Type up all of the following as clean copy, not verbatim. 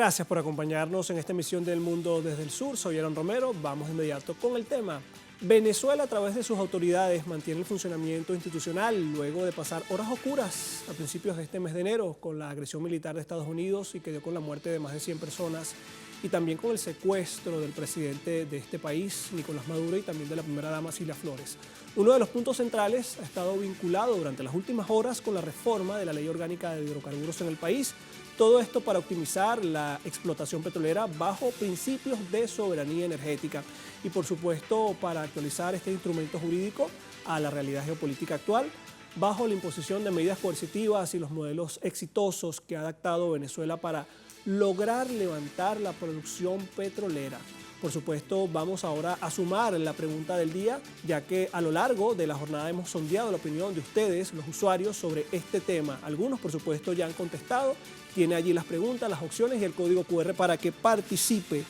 Gracias por acompañarnos en esta emisión del Mundo desde el Sur. Soy Aaron Romero. Vamos de inmediato con el tema. Venezuela, a través de sus autoridades, mantiene el funcionamiento institucional luego de pasar horas oscuras a principios de este mes de enero con la agresión militar de Estados Unidos y que dio con la muerte de más de 100 personas y también con el secuestro del presidente de este país, Nicolás Maduro, y también de la primera dama, Cilia Flores. Uno de los puntos centrales ha estado vinculado durante las últimas horas con la reforma de la Ley Orgánica de Hidrocarburos en el país. Todo esto para optimizar la explotación petrolera bajo principios de soberanía energética y, por supuesto, para actualizar este instrumento jurídico a la realidad geopolítica actual bajo la imposición de medidas coercitivas y los modelos exitosos que ha adaptado Venezuela para lograr levantar la producción petrolera. Por supuesto, vamos ahora a sumar la pregunta del día, ya que a lo largo de la jornada hemos sondeado la opinión de ustedes, los usuarios, sobre este tema. Algunos, por supuesto, ya han contestado. Tiene allí las preguntas, las opciones y el código QR para que participe.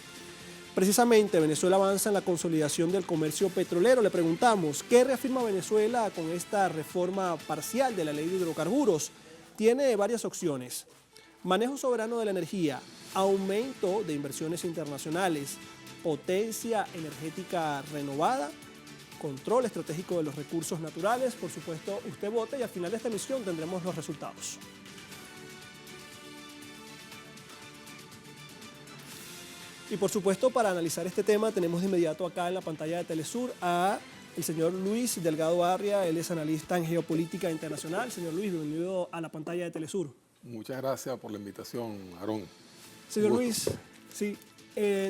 Precisamente, Venezuela avanza en la consolidación del comercio petrolero. Le preguntamos, ¿qué reafirma Venezuela con esta reforma parcial de la ley de hidrocarburos? Tiene varias opciones. Manejo soberano de la energía, aumento de inversiones internacionales, potencia energética renovada, control estratégico de los recursos naturales. Por supuesto, usted vota y al final de esta emisión tendremos los resultados. Y por supuesto, para analizar este tema tenemos de inmediato acá en la pantalla de Telesur a el señor Luis Delgado Arria. Él es analista en geopolítica internacional. Señor Luis, bienvenido a la pantalla de Telesur. Muchas gracias por la invitación, Aarón. Señor Luis, sí,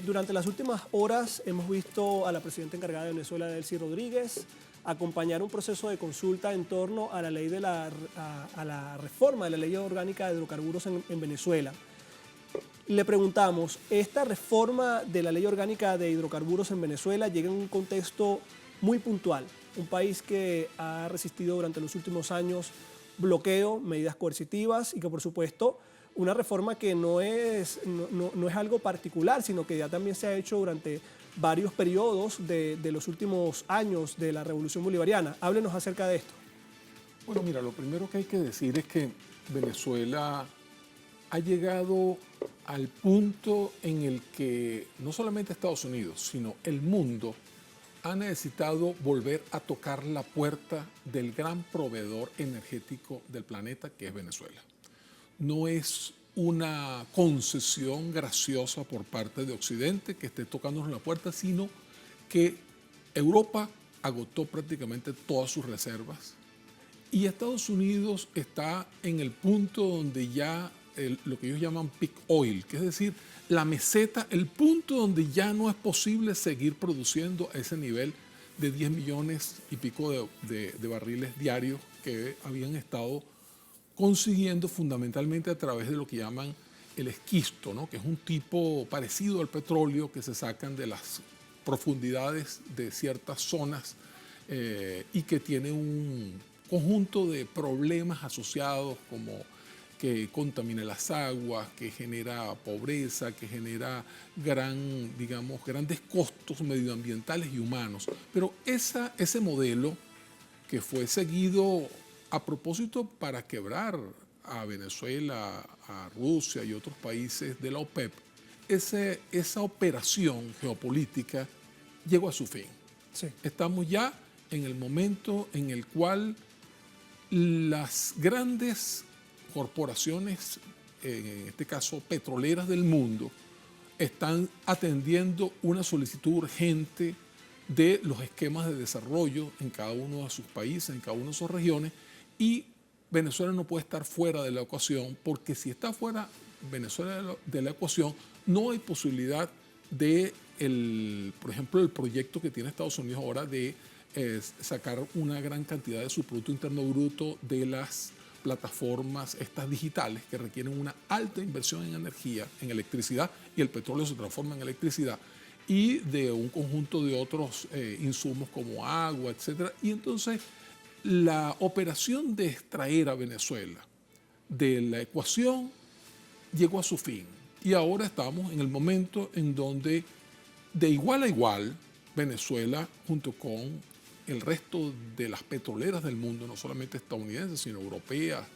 durante las últimas horas hemos visto a la presidenta encargada de Venezuela, Delcy Rodríguez, acompañar un proceso de consulta en torno a la ley de a la reforma de la ley orgánica de hidrocarburos en Venezuela. Le preguntamos, ¿esta reforma de la ley orgánica de hidrocarburos en Venezuela llega en un contexto muy puntual? Un país que ha resistido durante los últimos años bloqueo, medidas coercitivas y que, por supuesto, una reforma que no es algo particular, sino que ya también se ha hecho durante varios periodos de los últimos años de la Revolución Bolivariana. Háblenos acerca de esto. Bueno, mira, lo primero que hay que decir es que Venezuela ha llegado al punto en el que no solamente Estados Unidos, sino el mundo ha necesitado volver a tocar la puerta del gran proveedor energético del planeta, que es Venezuela. No es una concesión graciosa por parte de Occidente que esté tocándonos la puerta, sino que Europa agotó prácticamente todas sus reservas y Estados Unidos está en el punto donde ya lo que ellos llaman peak oil, que es decir, la meseta, el punto donde ya no es posible seguir produciendo a ese nivel de 10 millones y pico de barriles diarios que habían estado consiguiendo fundamentalmente a través de lo que llaman el esquisto, ¿no? Que es un tipo parecido al petróleo que se sacan de las profundidades de ciertas zonas y que tiene un conjunto de problemas asociados como que contamina las aguas, que genera pobreza, que genera grandes costos medioambientales y humanos. Pero ese modelo que fue seguido a propósito para quebrar a Venezuela, a Rusia y otros países de la OPEP, esa operación geopolítica llegó a su fin. Sí. Estamos ya en el momento en el cual las grandes corporaciones, en este caso petroleras del mundo, están atendiendo una solicitud urgente de los esquemas de desarrollo en cada uno de sus países, en cada una de sus regiones, y Venezuela no puede estar fuera de la ecuación, porque si está fuera Venezuela de la ecuación, no hay posibilidad de, por ejemplo, el proyecto que tiene Estados Unidos ahora de sacar una gran cantidad de su Producto Interno Bruto de las plataformas estas digitales que requieren una alta inversión en energía, en electricidad, y el petróleo se transforma en electricidad, y de un conjunto de otros insumos como agua, etc. Y entonces la operación de extraer a Venezuela de la ecuación llegó a su fin. Y ahora estamos en el momento en donde de igual a igual Venezuela, junto con el resto de las petroleras del mundo, no solamente estadounidenses, sino europeas,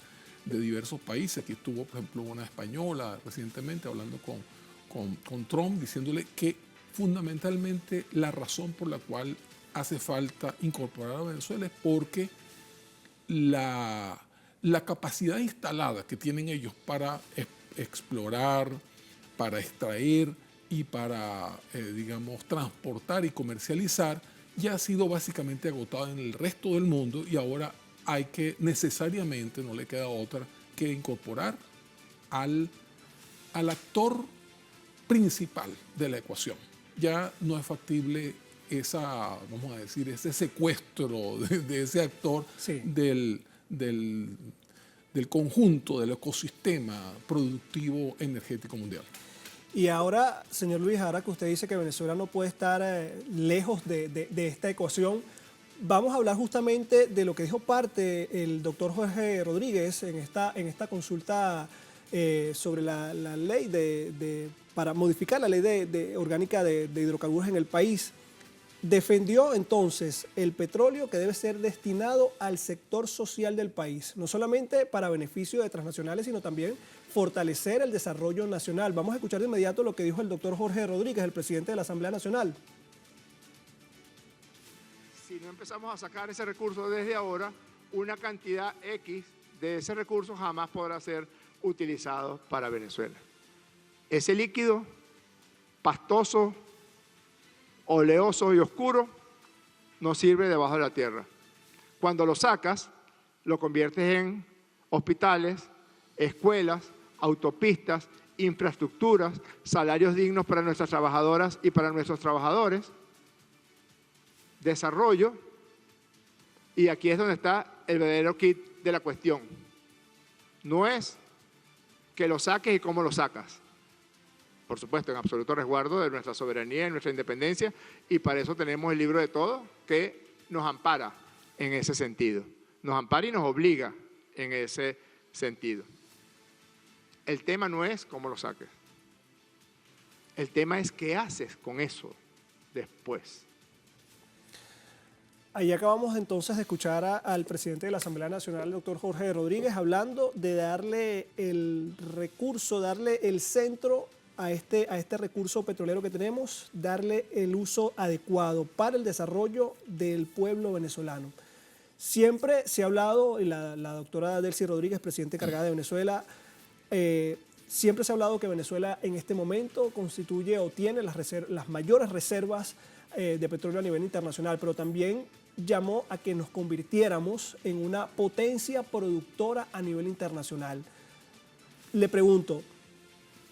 de diversos países. Aquí estuvo, por ejemplo, una española recientemente hablando con Trump, diciéndole que fundamentalmente la razón por la cual hace falta incorporar a Venezuela es porque la capacidad instalada que tienen ellos para explorar, para extraer y para, digamos, transportar y comercializar, ya ha sido básicamente agotada en el resto del mundo y ahora hay que necesariamente, no le queda otra, que incorporar al actor principal de la ecuación. Ya no es factible vamos a decir, ese secuestro de ese actor Sí. del conjunto del ecosistema productivo energético mundial. Y ahora, señor Luis, ahora que usted dice que Venezuela no puede estar lejos de esta ecuación, vamos a hablar justamente de lo que dijo parte el doctor Jorge Rodríguez en esta consulta sobre la ley para modificar la ley orgánica de hidrocarburos en el país. Defendió entonces el petróleo que debe ser destinado al sector social del país, no solamente para beneficio de transnacionales, sino también fortalecer el desarrollo nacional. Vamos a escuchar de inmediato lo que dijo el doctor Jorge Rodríguez, el presidente de la Asamblea Nacional. Si no empezamos a sacar ese recurso desde ahora, una cantidad X de ese recurso jamás podrá ser utilizado para Venezuela. Ese líquido pastoso, oleoso y oscuro no sirve debajo de la tierra. Cuando lo sacas, lo conviertes en hospitales, escuelas, autopistas, infraestructuras, salarios dignos para nuestras trabajadoras y para nuestros trabajadores, desarrollo, y aquí es donde está el verdadero kit de la cuestión. No es que lo saques y cómo lo sacas. Por supuesto, en absoluto resguardo de nuestra soberanía y nuestra independencia, y para eso tenemos el libro de todo que nos ampara en ese sentido. Nos ampara y nos obliga en ese sentido. El tema no es cómo lo saques. El tema es qué haces con eso después. Ahí acabamos entonces de escuchar al presidente de la Asamblea Nacional, el doctor Jorge Rodríguez, hablando de darle el recurso, darle el centro a este recurso petrolero que tenemos, darle el uso adecuado para el desarrollo del pueblo venezolano. Siempre se ha hablado, y la doctora Delcy Rodríguez, presidenta encargada de Venezuela, siempre se ha hablado que Venezuela en este momento constituye o tiene las mayores reservas de petróleo a nivel internacional, pero también llamó a que nos convirtiéramos en una potencia productora a nivel internacional. Le pregunto,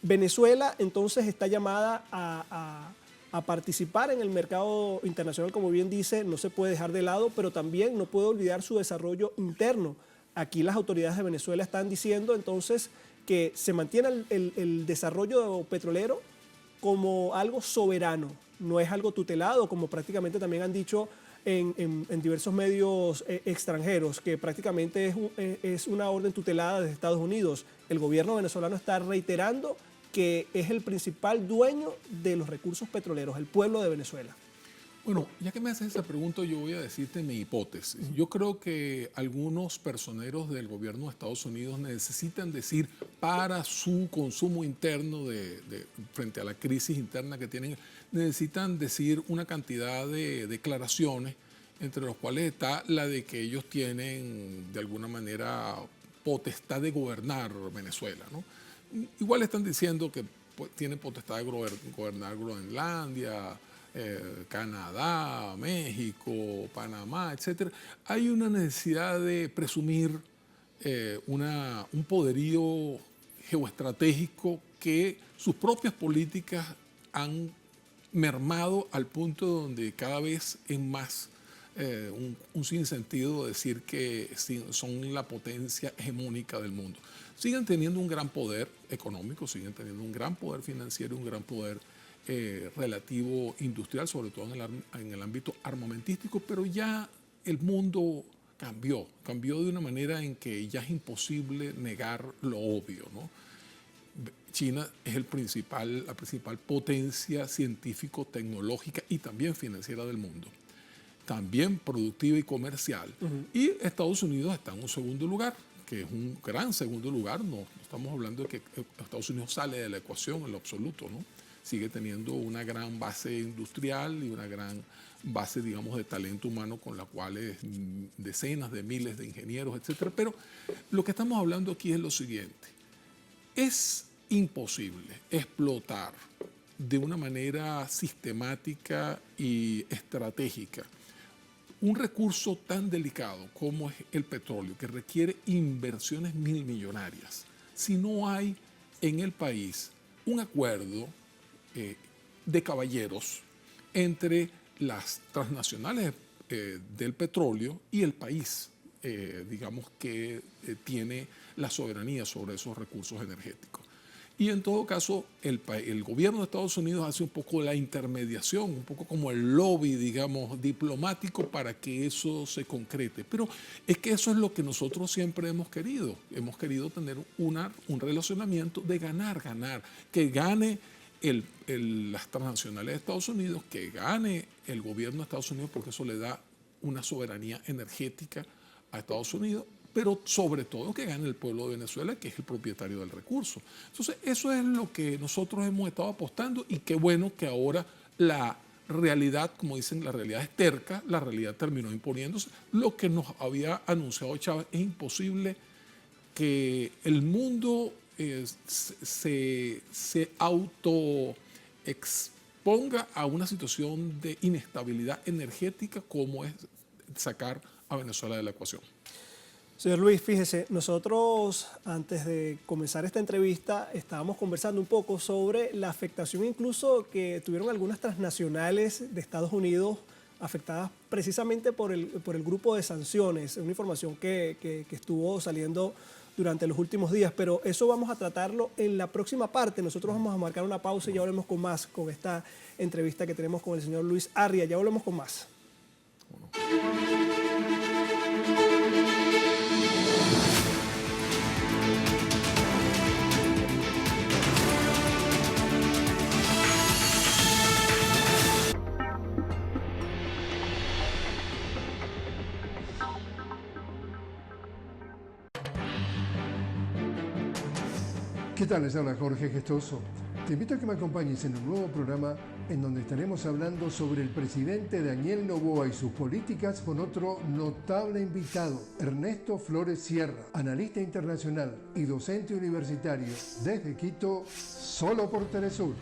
Venezuela entonces está llamada a participar en el mercado internacional, como bien dice, no se puede dejar de lado, pero también no puede olvidar su desarrollo interno. Aquí las autoridades de Venezuela están diciendo entonces que se mantiene el desarrollo petrolero como algo soberano, no es algo tutelado, como prácticamente también han dicho en diversos medios extranjeros, que prácticamente es una orden tutelada desde Estados Unidos. El gobierno venezolano está reiterando que es el principal dueño de los recursos petroleros, el pueblo de Venezuela. Bueno, ya que me haces esa pregunta, yo voy a decirte mi hipótesis. Yo creo que algunos personeros del gobierno de Estados Unidos necesitan decir para su consumo interno frente a la crisis interna que tienen, necesitan decir una cantidad de declaraciones, entre los cuales está la de que ellos tienen de alguna manera potestad de gobernar Venezuela, ¿no? Igual están diciendo que tienen potestad de gobernar Groenlandia, Canadá, México, Panamá, etc. Hay una necesidad de presumir un poderío geoestratégico que sus propias políticas han mermado al punto donde cada vez es más un sinsentido decir que son la potencia hegemónica del mundo. Siguen teniendo un gran poder económico, siguen teniendo un gran poder financiero, un gran poder relativo industrial, sobre todo en el ámbito armamentístico, pero ya el mundo cambió de una manera en que ya es imposible negar lo obvio, ¿no? China es la principal potencia científico-tecnológica y también financiera del mundo, también productiva y comercial. Y Estados Unidos está en un segundo lugar, que es un gran segundo lugar. No estamos hablando de que Estados Unidos sale de la ecuación en lo absoluto, ¿no? Sigue teniendo una gran base industrial y una gran base, digamos, de talento humano con la cual es decenas de miles de ingenieros, etcétera. Pero lo que estamos hablando aquí es lo siguiente. Es imposible explotar de una manera sistemática y estratégica un recurso tan delicado como es el petróleo, que requiere inversiones millonarias, si no hay en el país un acuerdo de caballeros entre las transnacionales del petróleo y el país, digamos, que tiene la soberanía sobre esos recursos energéticos. Y en todo caso, el gobierno de Estados Unidos hace un poco la intermediación, un poco como el lobby, digamos, diplomático para que eso se concrete. Pero es que eso es lo que nosotros siempre hemos querido. Hemos querido tener un relacionamiento de ganar, que gane las transnacionales de Estados Unidos, que gane el gobierno de Estados Unidos, porque eso le da una soberanía energética a Estados Unidos, pero sobre todo que gane el pueblo de Venezuela, que es el propietario del recurso. Entonces, eso es lo que nosotros hemos estado apostando, y qué bueno que ahora la realidad, como dicen, la realidad es terca, la realidad terminó imponiéndose. Lo que nos había anunciado Chávez, es imposible que el mundo se autoexponga a una situación de inestabilidad energética como es sacar a Venezuela de la ecuación. Señor Luis, fíjese, nosotros antes de comenzar esta entrevista estábamos conversando un poco sobre la afectación incluso que tuvieron algunas transnacionales de Estados Unidos afectadas precisamente por el grupo de sanciones, una información que estuvo saliendo durante los últimos días, pero eso vamos a tratarlo en la próxima parte. Nosotros vamos a marcar una pausa y ya volvemos con más, con esta entrevista que tenemos con el señor Luis Arria. Ya volvemos con más. ¿Qué tal? Les habla Jorge Gestoso. Te invito a que me acompañes en un nuevo programa en donde estaremos hablando sobre el presidente Daniel Noboa y sus políticas con otro notable invitado, Ernesto Flores Sierra, analista internacional y docente universitario desde Quito, solo por Telesur.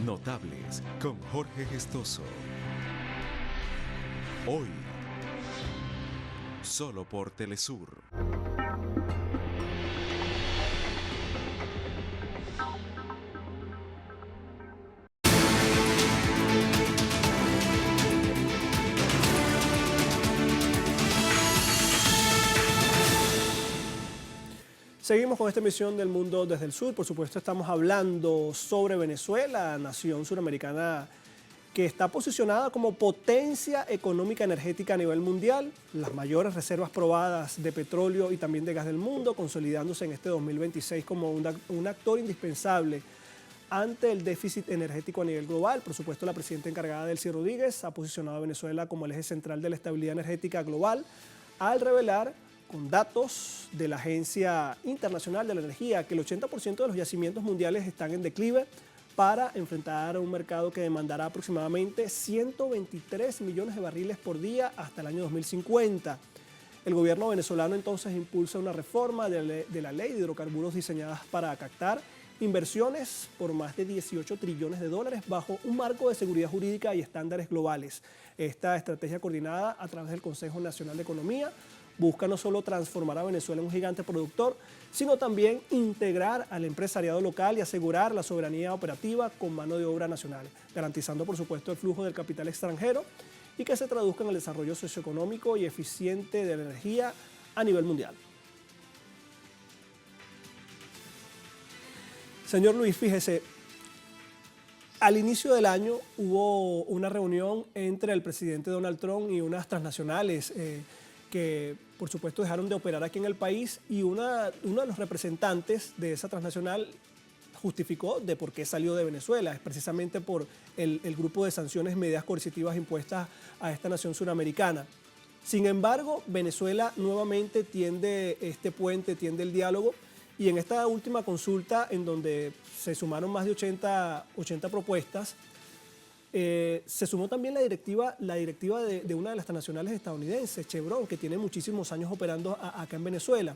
Notables con Jorge Gestoso. Hoy, solo por Telesur. Seguimos con esta emisión del Mundo desde el Sur. Por supuesto, estamos hablando sobre Venezuela, nación suramericana que está posicionada como potencia económica energética a nivel mundial, las mayores reservas probadas de petróleo y también de gas del mundo, consolidándose en este 2026 como un actor indispensable ante el déficit energético a nivel global. Por supuesto, la presidenta encargada, Delcy Rodríguez, ha posicionado a Venezuela como el eje central de la estabilidad energética global al revelar con datos de la Agencia Internacional de la Energía que el 80% de los yacimientos mundiales están en declive para enfrentar un mercado que demandará aproximadamente 123 millones de barriles por día hasta el año 2050. El gobierno venezolano entonces impulsa una reforma de la ley de hidrocarburos diseñadas para captar inversiones por más de 18 trillones de dólares bajo un marco de seguridad jurídica y estándares globales. Esta estrategia coordinada a través del Consejo Nacional de Economía busca no solo transformar a Venezuela en un gigante productor, sino también integrar al empresariado local y asegurar la soberanía operativa con mano de obra nacional, garantizando por supuesto el flujo del capital extranjero y que se traduzca en el desarrollo socioeconómico y eficiente de la energía a nivel mundial. Señor Luis, fíjese, al inicio del año hubo una reunión entre el presidente Donald Trump y unas transnacionales que por supuesto dejaron de operar aquí en el país, y uno de los representantes de esa transnacional justificó de por qué salió de Venezuela. Es precisamente por el grupo de sanciones, medidas coercitivas impuestas a esta nación suramericana. Sin embargo, Venezuela nuevamente tiende este puente, tiende el diálogo, y en esta última consulta, en donde se sumaron más de 80 propuestas, se sumó también la directiva de una de las transnacionales estadounidenses, Chevron, que tiene muchísimos años operando acá en Venezuela.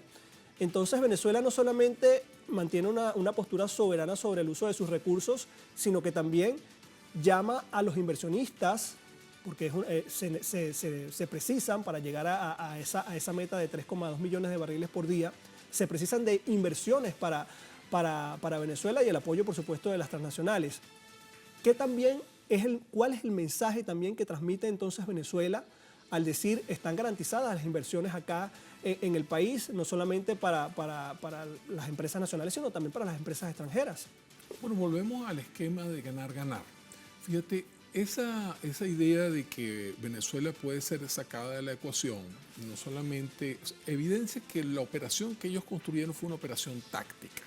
Entonces, Venezuela no solamente mantiene una postura soberana sobre el uso de sus recursos, sino que también llama a los inversionistas, porque se precisan para llegar a esa meta de 3,2 millones de barriles por día, se precisan de inversiones para Venezuela y el apoyo, por supuesto, de las transnacionales. ¿Cuál es el mensaje también que transmite entonces Venezuela al decir están garantizadas las inversiones acá en el país, no solamente para las empresas nacionales, sino también para las empresas extranjeras? Bueno, volvemos al esquema de ganar-ganar. Fíjate, esa idea de que Venezuela puede ser sacada de la ecuación, no solamente evidencia que la operación que ellos construyeron fue una operación táctica.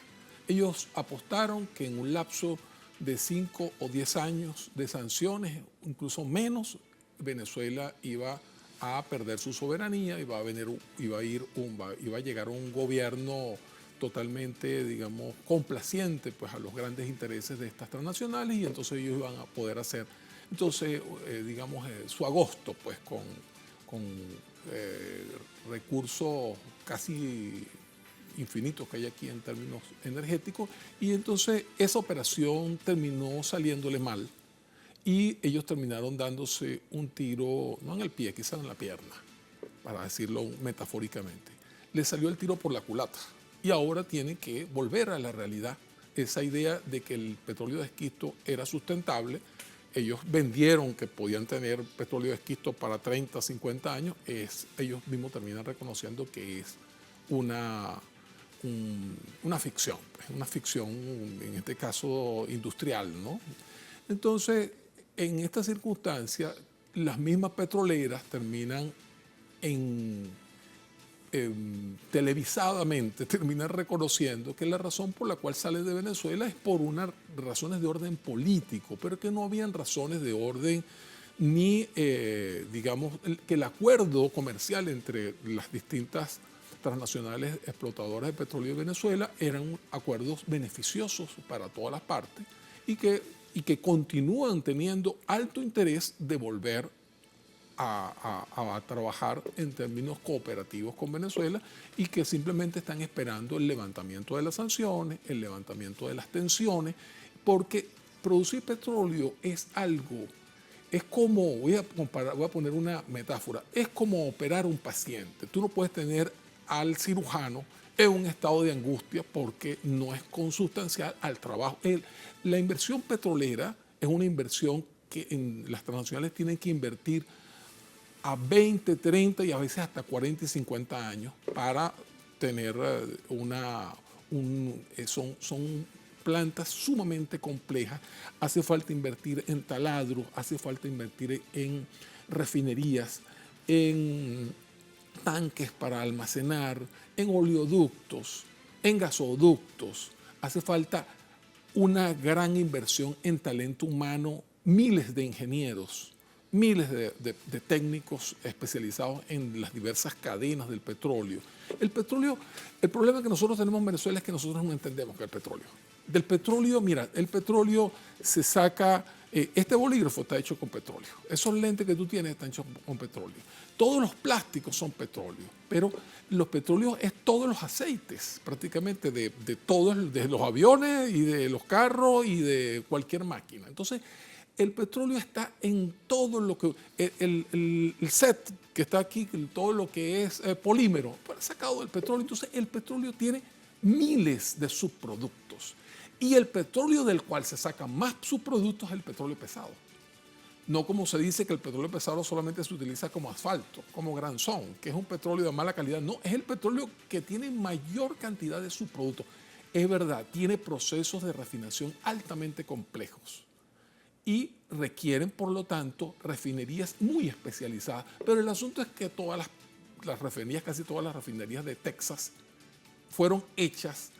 Ellos apostaron que en un lapso de 5 o 10 años de sanciones, incluso menos, Venezuela iba a perder su soberanía, iba a llegar un gobierno totalmente, digamos, complaciente pues, a los grandes intereses de estas transnacionales, y entonces ellos iban a poder hacer, su agosto pues, con recursos casi infinitos que hay aquí en términos energéticos, y entonces esa operación terminó saliéndole mal y ellos terminaron dándose un tiro, no en el pie, quizás en la pierna, para decirlo metafóricamente. Le salió el tiro por la culata y ahora tienen que volver a la realidad. Esa idea de que el petróleo de esquisto era sustentable, ellos vendieron que podían tener petróleo de esquisto para 30, 50 años, ellos mismos terminan reconociendo que es una ficción, en este caso industrial, ¿no? Entonces, en esta circunstancia, las mismas petroleras terminan televisadamente terminan reconociendo que la razón por la cual sale de Venezuela es por unas razones de orden político, pero que no habían razones de orden ni, que el acuerdo comercial entre las distintas transnacionales explotadoras de petróleo de Venezuela eran acuerdos beneficiosos para todas las partes y que continúan teniendo alto interés de volver a trabajar en términos cooperativos con Venezuela, y que simplemente están esperando el levantamiento de las sanciones, el levantamiento de las tensiones, porque producir petróleo es como, voy a poner una metáfora, es como operar un paciente. Tú no puedes tener al cirujano en un estado de angustia porque no es consustancial al trabajo. La inversión petrolera es una inversión que en las transnacionales tienen que invertir a 20, 30 y a veces hasta 40 y 50 años para tener son plantas sumamente complejas. Hace falta invertir en taladros, hace falta invertir en refinerías, en tanques para almacenar, en oleoductos, en gasoductos. Hace falta una gran inversión en talento humano, miles de ingenieros, miles de técnicos especializados en las diversas cadenas del petróleo. El problema que nosotros tenemos en Venezuela es que nosotros no entendemos que el petróleo. Del petróleo, mira, el petróleo se saca, este bolígrafo está hecho con petróleo, esos lentes que tú tienes están hechos con petróleo, todos los plásticos son petróleo, pero los petróleos es todos los aceites, prácticamente de todos, de los aviones y de los carros y de cualquier máquina. Entonces, el petróleo está en todo lo que, el set que está aquí, todo lo que es polímero, sacado del petróleo. Entonces, el petróleo tiene miles de subproductos. Y el petróleo del cual se sacan más subproductos es el petróleo pesado. No como se dice que el petróleo pesado solamente se utiliza como asfalto, como granzón, que es un petróleo de mala calidad. No, es el petróleo que tiene mayor cantidad de subproductos. Es verdad, tiene procesos de refinación altamente complejos y requieren, por lo tanto, refinerías muy especializadas. Pero el asunto es que todas las refinerías, casi todas las refinerías de Texas, fueron hechas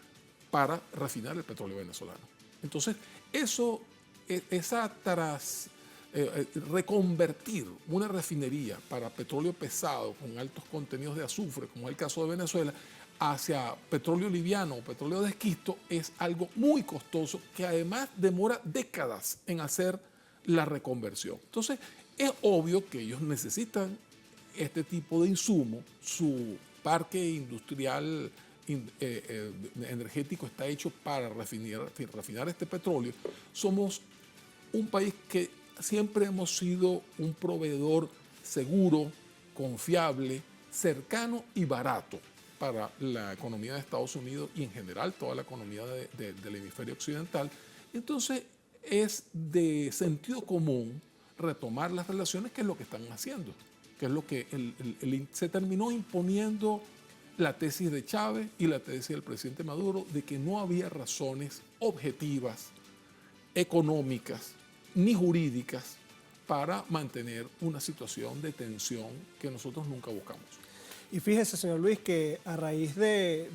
para refinar el petróleo venezolano. Entonces, esa reconvertir una refinería para petróleo pesado con altos contenidos de azufre, como es el caso de Venezuela, hacia petróleo liviano o petróleo de esquisto es algo muy costoso que además demora décadas en hacer la reconversión. Entonces, es obvio que ellos necesitan este tipo de insumo. Su parque industrial energético está hecho para refinar este petróleo. Somos un país que siempre hemos sido un proveedor seguro, confiable, cercano y barato para la economía de Estados Unidos y en general toda la economía del hemisferio occidental. Entonces es de sentido común retomar las relaciones, que es lo que están haciendo, que es lo que se terminó imponiendo la tesis de Chávez y la tesis del presidente Maduro de que no había razones objetivas, económicas ni jurídicas para mantener una situación de tensión que nosotros nunca buscamos. Y fíjese, señor Luis, que a raíz de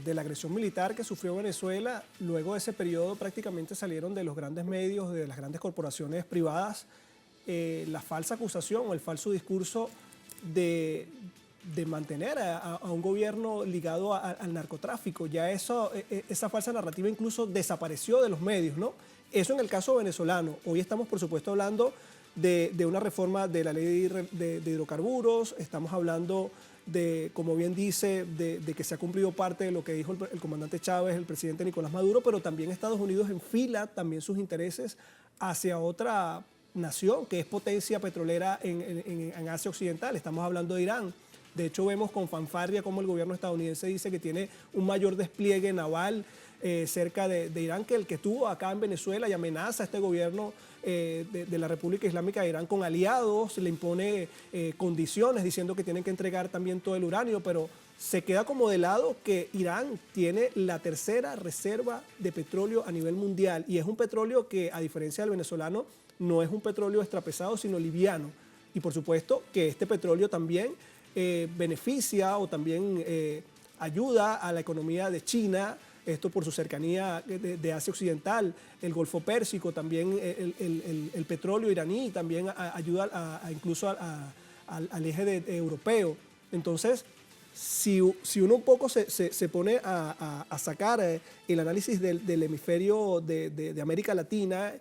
la agresión militar que sufrió Venezuela, luego de ese periodo prácticamente salieron de los grandes medios, de las grandes corporaciones privadas, la falsa acusación o el falso discurso de mantener a un gobierno ligado al narcotráfico. Ya esa falsa narrativa incluso desapareció de los medios, ¿no? Eso en el caso venezolano. Hoy estamos, por supuesto, hablando de una reforma de la ley de hidrocarburos, estamos hablando de, como bien dice, de que se ha cumplido parte de lo que dijo el comandante Chávez, el presidente Nicolás Maduro, pero también Estados Unidos enfila también sus intereses hacia otra nación que es potencia petrolera en Asia Occidental. Estamos hablando de Irán. De hecho, vemos con fanfarria cómo el gobierno estadounidense dice que tiene un mayor despliegue naval cerca de Irán que el que tuvo acá en Venezuela, y amenaza a este gobierno de la República Islámica de Irán con aliados, le impone condiciones diciendo que tienen que entregar también todo el uranio, pero se queda como de lado que Irán tiene la tercera reserva de petróleo a nivel mundial, y es un petróleo que, a diferencia del venezolano, no es un petróleo extrapesado, sino liviano. Y por supuesto que este petróleo también beneficia o también ayuda a la economía de China, esto por su cercanía de Asia Occidental, el Golfo Pérsico, también el petróleo iraní también ayuda incluso al eje europeo. Entonces, si uno un poco se pone a sacar el análisis del hemisferio de América Latina,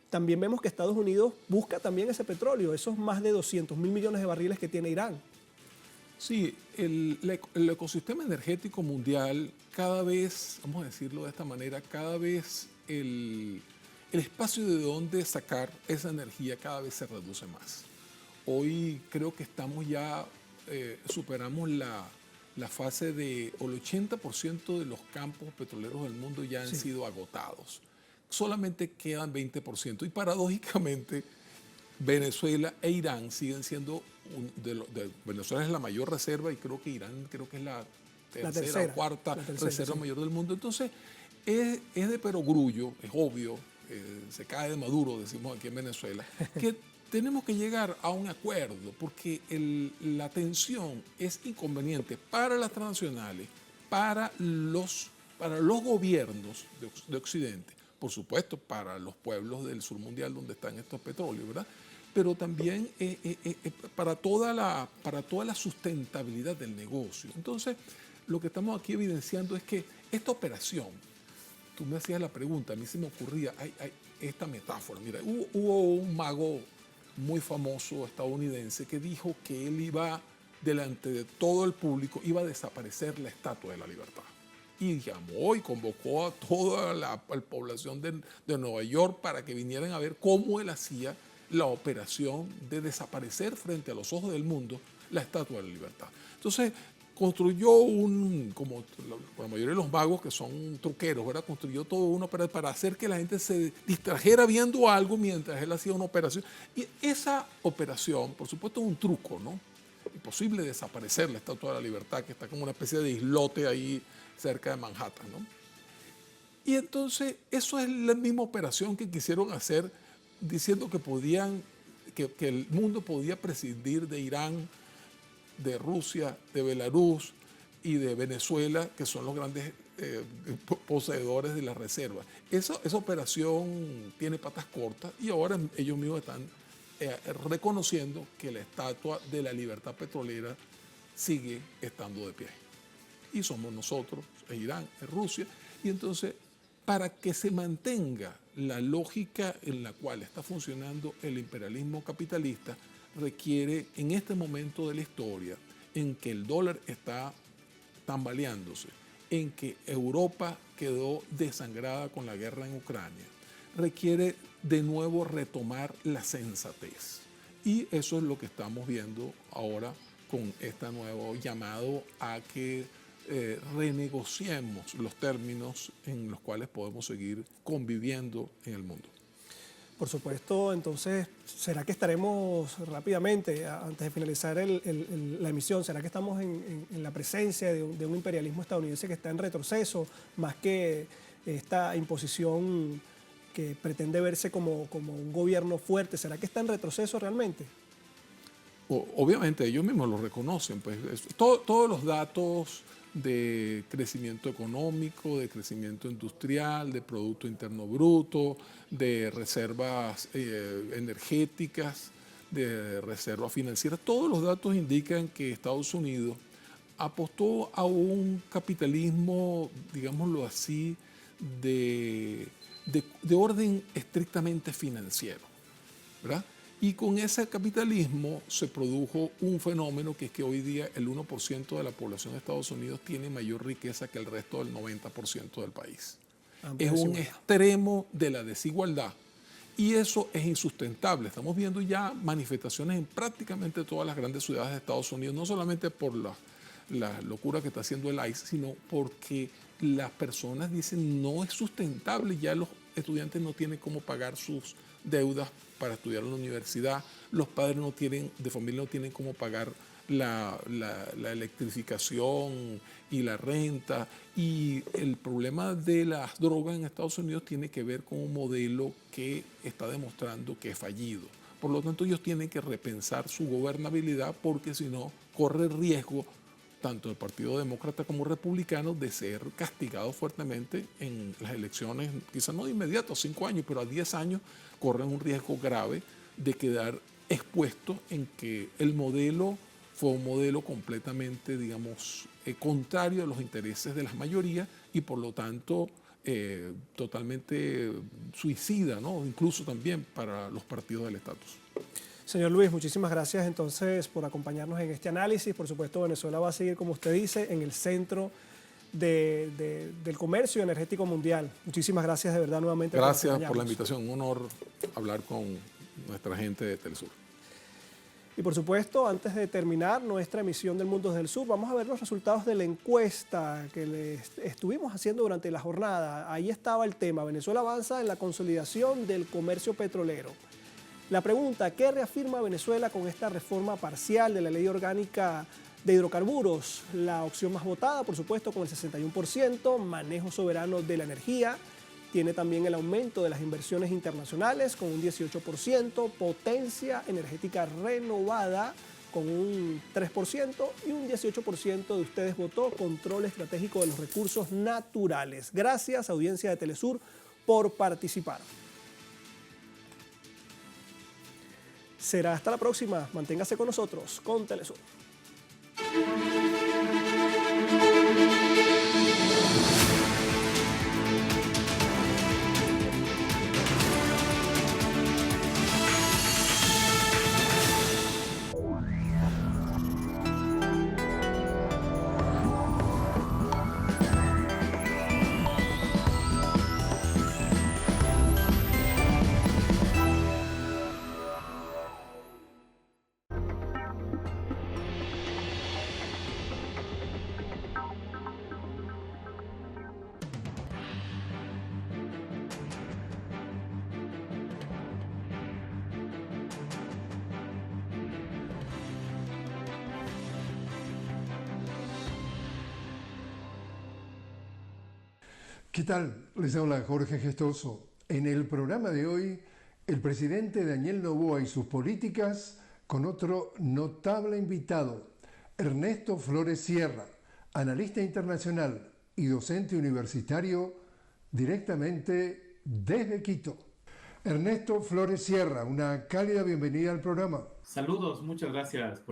también vemos que Estados Unidos busca también ese petróleo, esos más de 200.000 millones de barriles que tiene Irán. Sí, el ecosistema energético mundial cada vez, vamos a decirlo de esta manera, cada vez el espacio de donde sacar esa energía cada vez se reduce más. Hoy creo que estamos ya, superamos la fase de el 80% de los campos petroleros del mundo ya han sido agotados. Solamente quedan 20%. Y paradójicamente, Venezuela e Irán siguen siendo, Venezuela es la mayor reserva y creo que Irán es la tercera o cuarta reserva mayor del mundo. Entonces, es de perogrullo, es obvio, se cae de Maduro, decimos aquí en Venezuela, que tenemos que llegar a un acuerdo porque la tensión es inconveniente para las transnacionales, para los gobiernos de Occidente, por supuesto para los pueblos del sur mundial donde están estos petróleos, ¿verdad? Pero también para toda la sustentabilidad del negocio. Entonces, lo que estamos aquí evidenciando es que esta operación, tú me hacías la pregunta, a mí se me ocurría esta metáfora. Mira, hubo un mago muy famoso estadounidense que dijo que él iba, delante de todo el público, iba a desaparecer la Estatua de la Libertad. Y llamó y convocó a toda la población de Nueva York para que vinieran a ver cómo él hacía la operación de desaparecer frente a los ojos del mundo la Estatua de la Libertad. Entonces, construyó como la mayoría de los magos que son truqueros, ¿verdad? Construyó todo uno para hacer que la gente se distrajera viendo algo mientras él hacía una operación. Y esa operación, por supuesto, es un truco, ¿no? Imposible desaparecer la Estatua de la Libertad, que está como una especie de islote ahí cerca de Manhattan, ¿no? Y entonces, eso es la misma operación que quisieron hacer diciendo que el mundo podía prescindir de Irán, de Rusia, de Belarus y de Venezuela, que son los grandes poseedores de la reserva. Esa operación tiene patas cortas y ahora ellos mismos están reconociendo que la estatua de la libertad petrolera sigue estando de pie. Y somos nosotros, es Irán, es Rusia. Y entonces, para que se mantenga la lógica en la cual está funcionando el imperialismo capitalista, requiere en este momento de la historia en que el dólar está tambaleándose, en que Europa quedó desangrada con la guerra en Ucrania, requiere de nuevo retomar la sensatez. Y eso es lo que estamos viendo ahora con este nuevo llamado a que renegociemos los términos en los cuales podemos seguir conviviendo en el mundo. Por supuesto, entonces, ¿será que estaremos rápidamente, antes de finalizar la emisión, será que estamos en la presencia de un imperialismo estadounidense que está en retroceso, más que esta imposición que pretende verse como un gobierno fuerte? ¿Será que está en retroceso realmente? Obviamente ellos mismos lo reconocen, pues todos los datos de crecimiento económico, de crecimiento industrial, de Producto Interno Bruto, de reservas energéticas, de reservas financieras, todos los datos indican que Estados Unidos apostó a un capitalismo, digámoslo así, de orden estrictamente financiero, ¿verdad? Y con ese capitalismo se produjo un fenómeno que es que hoy día el 1% de la población de Estados Unidos tiene mayor riqueza que el resto del 90% del país. Es un extremo de la desigualdad y eso es insustentable. Estamos viendo ya manifestaciones en prácticamente todas las grandes ciudades de Estados Unidos, no solamente por la locura que está haciendo el ICE, sino porque las personas dicen no es sustentable, ya los estudiantes no tienen cómo pagar sus deudas para estudiar en la universidad, los padres de familia no tienen cómo pagar la electrificación y la renta, y el problema de las drogas en Estados Unidos tiene que ver con un modelo que está demostrando que es fallido. Por lo tanto, ellos tienen que repensar su gobernabilidad porque si no, corre riesgo tanto el Partido Demócrata como Republicano de ser castigados fuertemente en las elecciones, quizás no de inmediato, 5 años, pero a 10 años corren un riesgo grave de quedar expuestos en que el modelo fue un modelo completamente, digamos, contrario a los intereses de las mayorías y por lo tanto totalmente suicida, ¿no? Incluso también para los partidos del estatus. Señor Luis, muchísimas gracias entonces por acompañarnos en este análisis. Por supuesto, Venezuela va a seguir, como usted dice, en el centro del comercio energético mundial. Muchísimas gracias de verdad nuevamente. Gracias por la invitación, un honor hablar con nuestra gente de Telesur. Y por supuesto, antes de terminar nuestra emisión del Mundo desde el Sur, vamos a ver los resultados de la encuesta que les estuvimos haciendo durante la jornada. Ahí estaba el tema: Venezuela avanza en la consolidación del comercio petrolero. La pregunta: ¿qué reafirma Venezuela con esta reforma parcial de la Ley Orgánica de Hidrocarburos? La opción más votada, por supuesto, con el 61%, manejo soberano de la energía. Tiene también el aumento de las inversiones internacionales con un 18%, potencia energética renovada con un 3% y un 18% de ustedes votó control estratégico de los recursos naturales. Gracias, audiencia de Telesur, por participar. Será hasta la próxima. Manténgase con nosotros, con Telesur. ¿Qué tal? Les habla Jorge Gestoso. En el programa de hoy, el presidente Daniel Noboa y sus políticas con otro notable invitado, Ernesto Flores Sierra, analista internacional y docente universitario directamente desde Quito. Ernesto Flores Sierra, una cálida bienvenida al programa. Saludos, muchas gracias.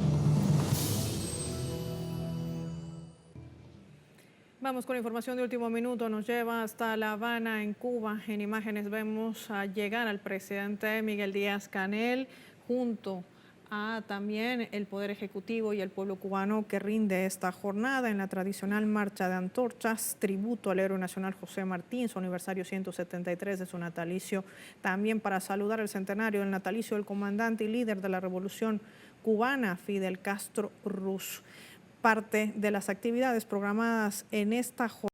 Vamos con información de último minuto, nos lleva hasta La Habana, en Cuba. En imágenes vemos a llegar al presidente Miguel Díaz-Canel junto a también el Poder Ejecutivo y el pueblo cubano que rinde esta jornada en la tradicional marcha de antorchas, tributo al héroe nacional José Martín, su aniversario 173 de su natalicio, también para saludar el centenario del natalicio del comandante y líder de la revolución cubana, Fidel Castro Ruz. Parte de las actividades programadas en esta jornada